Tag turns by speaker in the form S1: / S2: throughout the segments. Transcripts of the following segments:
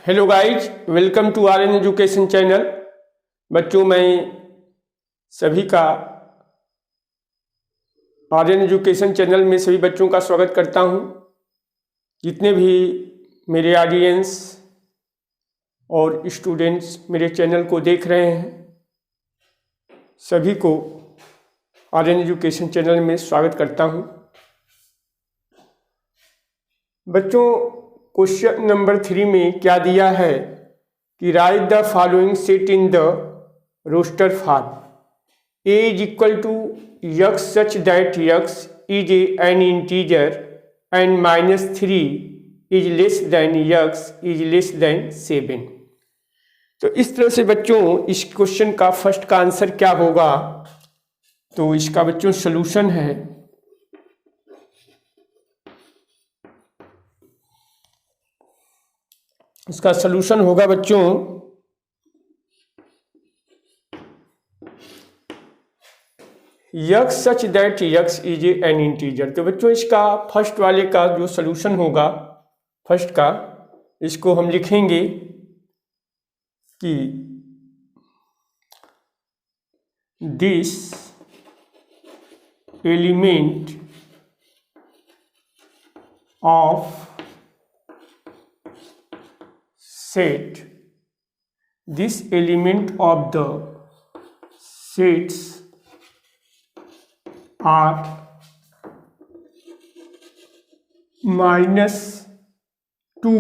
S1: Hello guys, welcome to R N education channel. बच्चों, मैं सभी का आर एन एजुकेशन चैनल में सभी बच्चों का स्वागत करता हूं। जितने भी मेरे ऑडियंस और स्टूडेंट्स मेरे चैनल को देख रहे हैं, सभी को आर एन एजुकेशन चैनल में स्वागत करता हूं। बच्चों, क्वेश्चन नंबर 3 में क्या दिया है कि write the following set in the roster form. A is equal to x such that x is an integer and -3 is less than x is less than 7। तो इस तरह से बच्चों इस क्वेश्चन का फर्स्ट का आंसर क्या होगा, तो इसका बच्चों सॉल्यूशन है। इसका सलूशन होगा बच्चों x such that x is an integer. तो बच्चों इसका फर्स्ट वाले का जो सलूशन होगा फर्स्ट का, इसको हम लिखेंगे कि this element of set, this element of the sets are -2,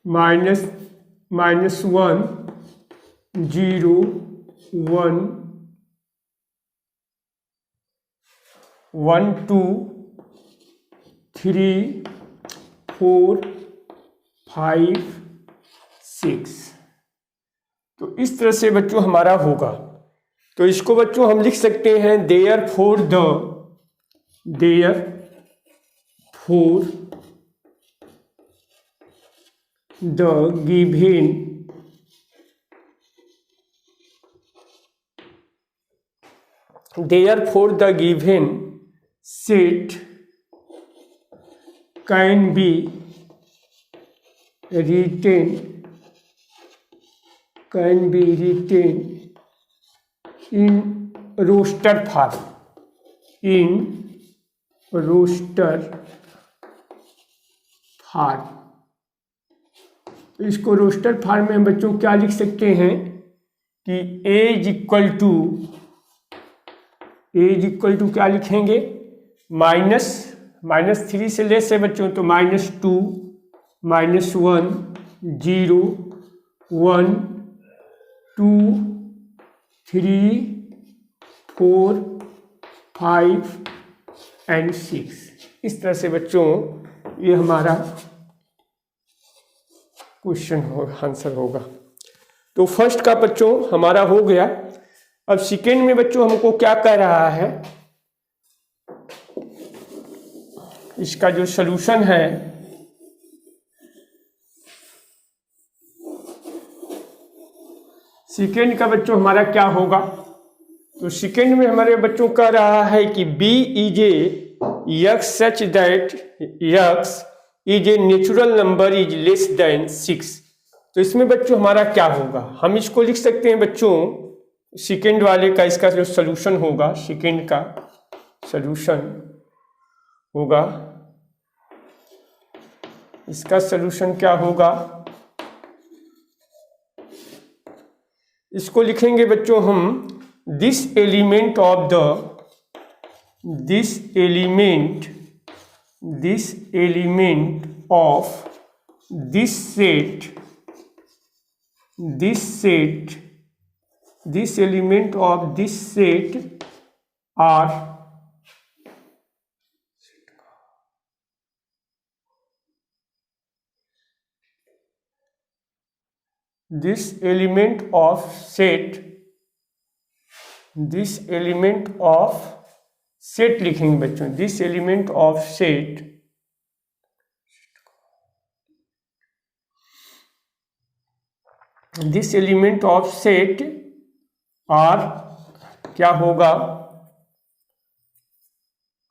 S1: -1, 0, 1, 1, 2, 3, 4, 5, 6। तो इस तरह से बच्चों हमारा होगा। तो इसको बच्चों हम लिख सकते हैं therefore the given set can be written in roster form, तो इसको रोस्टर फॉर्म में बच्चों क्या लिख सकते हैं कि ए इज इक्वल टू क्या लिखेंगे, -3 से लेस है बच्चों, तो -2, -1, 0, 1, 2, 3, 4, 5 एंड 6। इस तरह से बच्चों ये हमारा क्वेश्चन आंसर होगा। तो फर्स्ट का बच्चों हमारा हो गया। अब सेकेंड में बच्चों हमको क्या कह रहा है, इसका जो सलूशन है सेकेंड का बच्चों हमारा क्या होगा। तो सेकेंड में हमारे बच्चों कह रहा है कि B is a x such that x is a natural number is less than 6। तो इसमें बच्चों हमारा क्या होगा, हम इसको लिख सकते हैं बच्चों सेकेंड वाले का, इसका जो सलूशन होगा, सेकेंड का सलूशन होगा, इसका सलूशन क्या होगा, इसको लिखेंगे बच्चों हम this element of this element of this set are this element of set लिखेंगे बच्चों, this element of set और क्या होगा,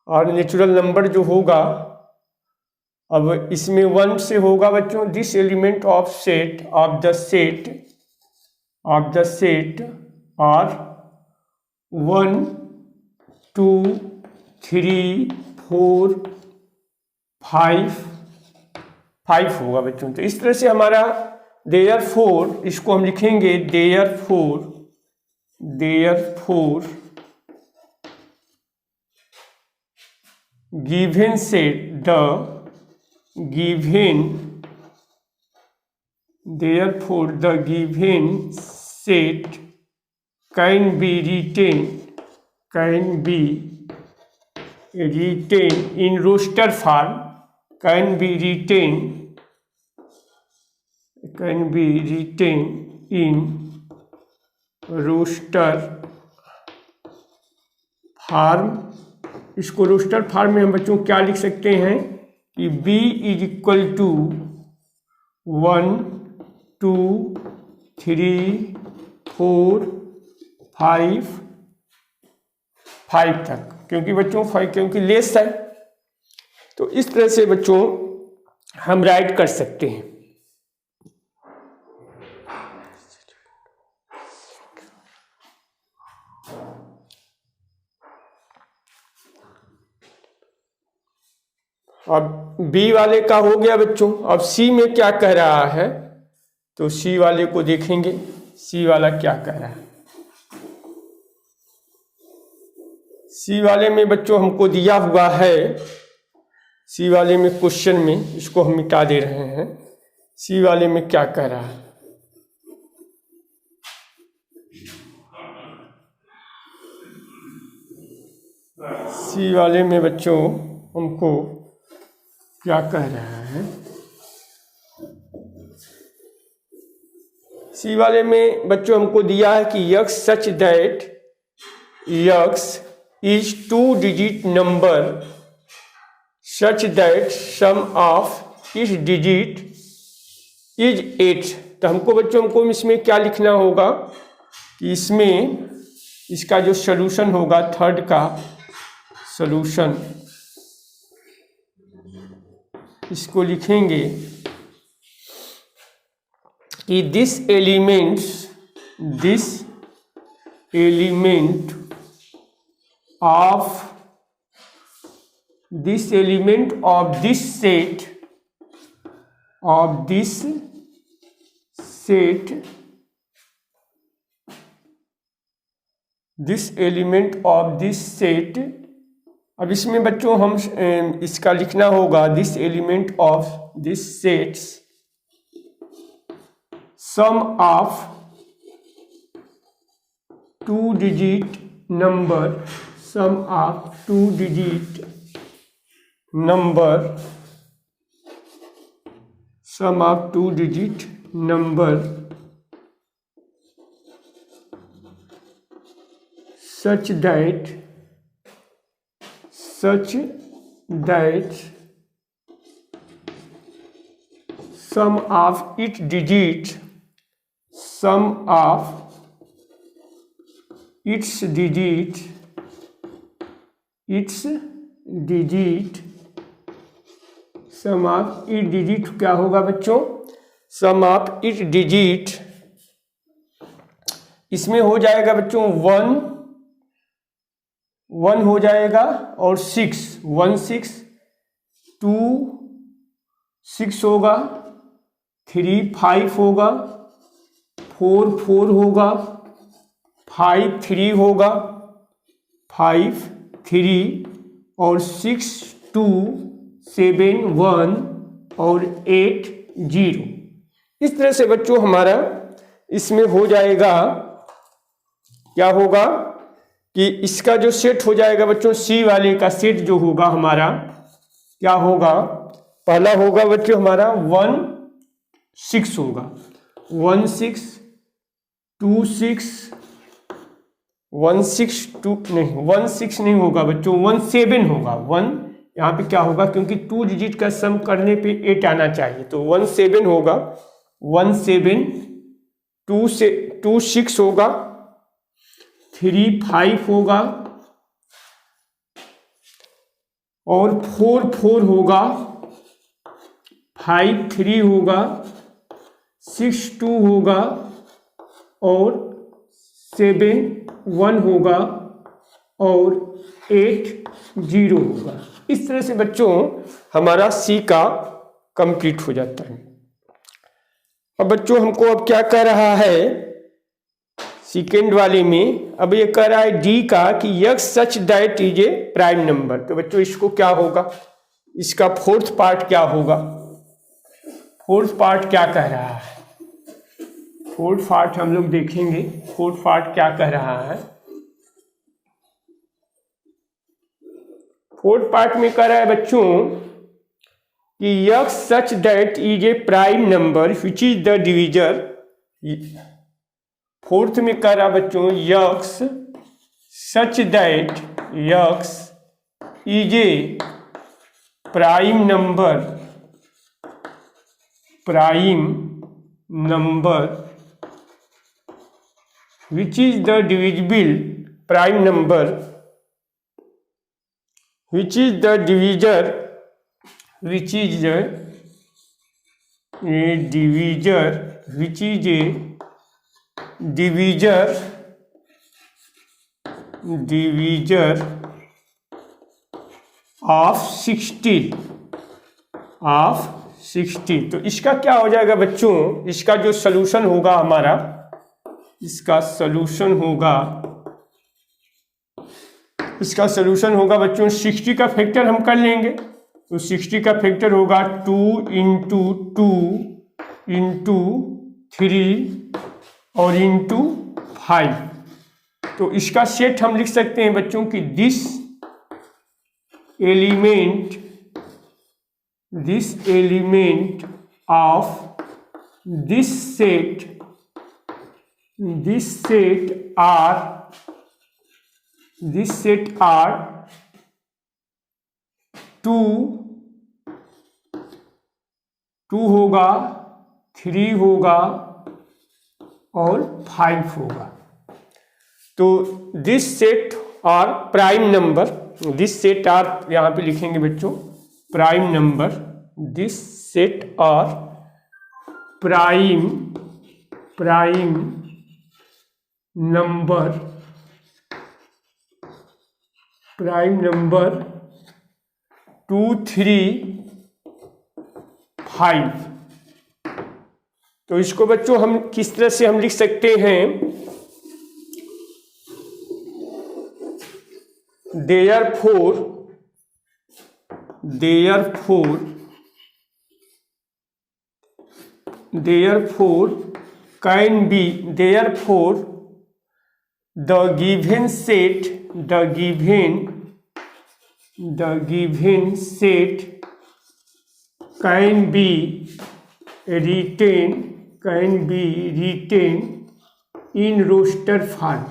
S1: और नेचुरल नंबर जो होगा अब इसमें 1 से होगा बच्चों, this element of the set are 1 2 3 4 5 होगा बच्चों। तो इस तरह से हमारा देयरफॉर, इसको हम लिखेंगे therefore given set the given set can be written in roster form, can be retained in roster form। इसको रोस्टर फॉर्म में हम बच्चों क्या लिख सकते हैं कि b इज इक्वल टू 1 2 3 4 5 तक, क्योंकि बच्चों 5 क्योंकि लेस है। तो इस तरह से बच्चों हम राइट कर सकते हैं। अब बी वाले का हो गया बच्चों। अब सी में क्या कह रहा है, तो सी वाले को देखेंगे, सी वाला क्या कह रहा है। सी वाले में बच्चों हमको दिया हुआ है, सी वाले में क्वेश्चन में, इसको हम मिटा दे रहे हैं। सी वाले में क्या कह रहा है, सी वाले में बच्चों हमको क्या कह रहा है, सी वाले में बच्चों हमको दिया है कि x such that x is 2 digit number such that sum of each digit is 8। तो हमको इसमें क्या लिखना होगा कि इसमें इसका जो सॉल्यूशन होगा, थर्ड का सॉल्यूशन, इसको लिखेंगे कि this element of this element of this set अब इसमें बच्चों हम इसका लिखना होगा this element of this sets sum of 2 digit number, sum of 2 digit number such that sum of its digit क्या होगा बच्चों, सम ऑफ ईच डिजिट, इसमें हो जाएगा बच्चों 1 हो जाएगा और 6 1 6 2 6 होगा, 3 5 होगा, 4 4 होगा, 5 3 होगा, 5 3 और 6 2 7 1 और 8 0। इस तरह से बच्चों हमारा इसमें हो जाएगा, क्या होगा कि इसका जो सेट हो जाएगा बच्चों, सी वाले का सेट जो होगा हमारा क्या होगा, पहला होगा बच्चों हमारा 1 6 होगा, 1 6 2 6 1 6 2 नहीं 1 6 नहीं होगा बच्चों, 1 7 होगा। 1 यहाँ पे क्या होगा, क्योंकि 2 डिजिट का सम करने पे 8 आना चाहिए, तो 1 7 होगा, 1 7 2 से 2 6 होगा, 3 5 होगा और 4 4 होगा 5 3 होगा, 6 2 होगा और 7 1 होगा और 8 0 होगा। इस तरह से बच्चों हमारा सी का कंप्लीट हो जाता है। अब बच्चों हमको अब क्या कह रहा है सेकेंड वाले में, अब ये कह रहा है डी का कि x such that is a prime number. तो बच्चों इसको क्या होगा, इसका फोर्थ पार्ट क्या होगा, फोर्थ पार्ट क्या कह रहा है, फोर्थ पार्ट हम लोग देखेंगे। फोर्थ पार्ट क्या कह रहा है, फोर्थ पार्ट में कह रहा है बच्चों कि x such that is a prime number which is the divisor. Fourth में कह रहा बच्चों x such that x is A prime number, prime number which is the divisible, prime number which is the divisor, which is a divisor, which is a divisor, divisor of 60, of 60। तो इसका क्या हो जाएगा बच्चों, इसका जो solution होगा हमारा, इसका सलूशन होगा, इसका सोल्यूशन होगा बच्चों 60 का फैक्टर हम कर लेंगे। तो 60 का फैक्टर होगा 2 इंटू 2 इंटू 3 और इंटू 5। तो इसका सेट हम लिख सकते हैं बच्चों कि this element of this set are 2 होगा, 3 होगा और 5 होगा। तो this set are prime number, this set are यहाँ पे लिखेंगे बच्चों prime number, this set are prime number, prime number 2 3 5। तो इसको बच्चों हम किस तरह से हम लिख सकते हैं, therefore can be, therefore the given set can be written in roster form,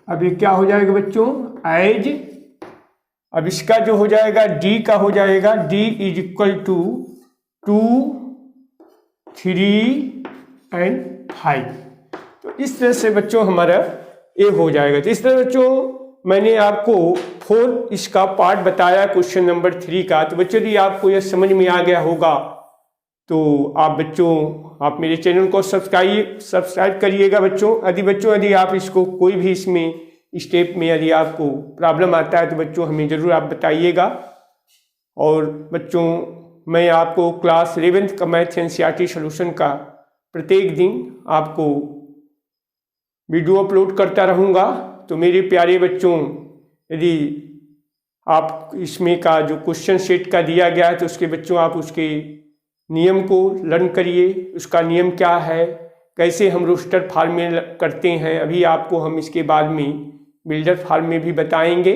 S1: अब ये क्या हो जाएगा बच्चों एज, अब इसका जो हो जाएगा डी का हो जाएगा D is equal to 2 3 and 5। तो इस तरह से बच्चों हमारा ये हो जाएगा। तो इस तरह बच्चों मैंने आपको 4 इसका पार्ट बताया क्वेश्चन नंबर 3 का। तो बच्चों यदि आपको यह समझ में आ गया होगा तो आप मेरे चैनल को सब्सक्राइब करिएगा बच्चों। यदि आप इसको कोई भी इसमें स्टेप में यदि आपको प्रॉब्लम आता है तो बच्चों हमें ज़रूर आप बताइएगा। और बच्चों मैं आपको क्लास 11th का मैथ एनसीईआरटी सॉल्यूशन का प्रत्येक दिन आपको वीडियो अपलोड करता रहूँगा। तो मेरे प्यारे बच्चों यदि आप इसमें का जो क्वेश्चन सेट का दिया गया है तो उसके बच्चों आप उसके नियम को लर्न करिए, उसका नियम क्या है, कैसे हम रोस्टर फॉर्म में करते हैं, अभी आपको हम इसके बाद में बिल्डर फॉर्म में भी बताएंगे।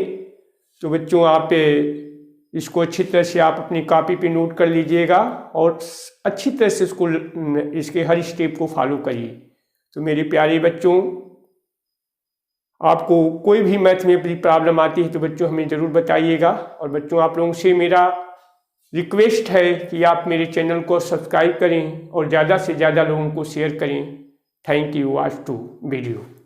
S1: तो बच्चों आप इसको अच्छी तरह से आप अपनी कॉपी पे नोट कर लीजिएगा और अच्छी तरह से इसके हर स्टेप को फॉलो करिए। तो मेरे प्यारे बच्चों आपको कोई भी मैथ में अपनी प्रॉब्लम आती है तो बच्चों हमें ज़रूर बताइएगा। और बच्चों आप लोगों से मेरा रिक्वेस्ट है कि आप मेरे चैनल को सब्सक्राइब करें और ज़्यादा से ज़्यादा लोगों को शेयर करें। Thank you. Watch to video.